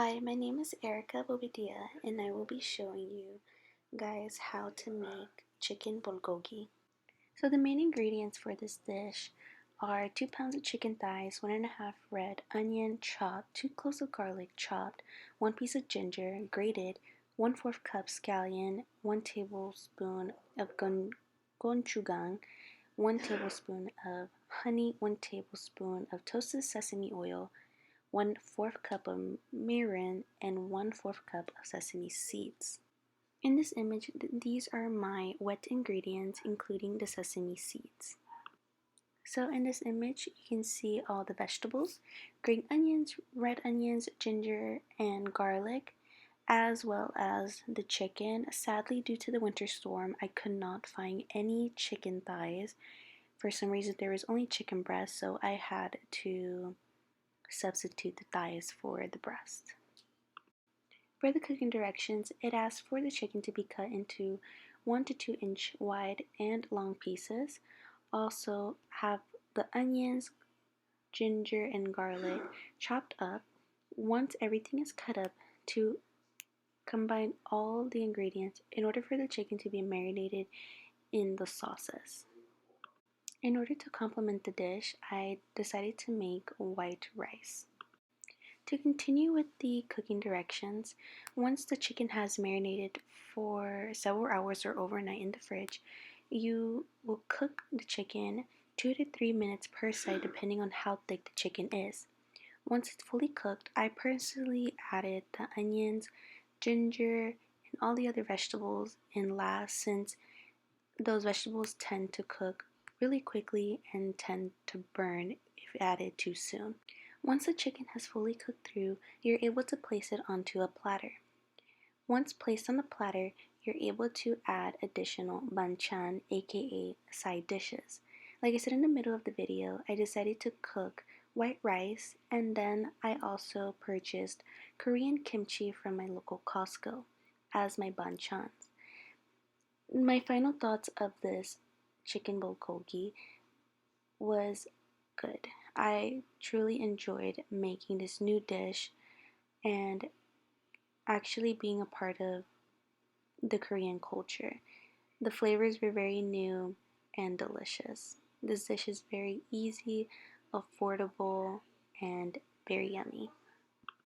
Hi, my name is Erica Bobadilla, and I will be showing you guys how to make chicken bulgogi. So the main ingredients for this dish are 2 pounds of chicken thighs, 1.5 red onion chopped, 2 cloves of garlic chopped, 1 piece of ginger grated, 1/4 cup scallion, 1 tablespoon of gochujang, 1 tablespoon of honey, 1 tablespoon of toasted sesame oil, 1/4 cup of mirin, and 1/4 cup of sesame seeds. In this image, these are my wet ingredients, including the sesame seeds. So in this image, you can see all the vegetables, green onions, red onions, ginger, and garlic, as well as the chicken. Sadly, due to the winter storm, I could not find any chicken thighs. For some reason, there was only chicken breast, so I had to substitute the thighs for the breast. For the cooking directions, it asks for the chicken to be cut into 1 to 2 inch wide and long pieces. Also have the onions, ginger, and garlic chopped up. Once everything is cut up, to combine all the ingredients in order for the chicken to be marinated in the sauces. In order to complement the dish, I decided to make white rice. To continue with the cooking directions, once the chicken has marinated for several hours or overnight in the fridge, you will cook the chicken 2 to 3 minutes per side depending on how thick the chicken is. Once it's fully cooked, I personally added the onions, ginger, and all the other vegetables in last, since those vegetables tend to cook really quickly and tend to burn if added too soon. Once the chicken has fully cooked through, you're able to place it onto a platter. Once placed on the platter, you're able to add additional banchan, aka side dishes. Like I said in the middle of the video, I decided to cook white rice, and then I also purchased Korean kimchi from my local Costco as my banchans. My final thoughts of this chicken bulgogi was good. I truly enjoyed making this new dish and actually being a part of the Korean culture. The flavors were very new and delicious. This dish is very easy, affordable, and very yummy.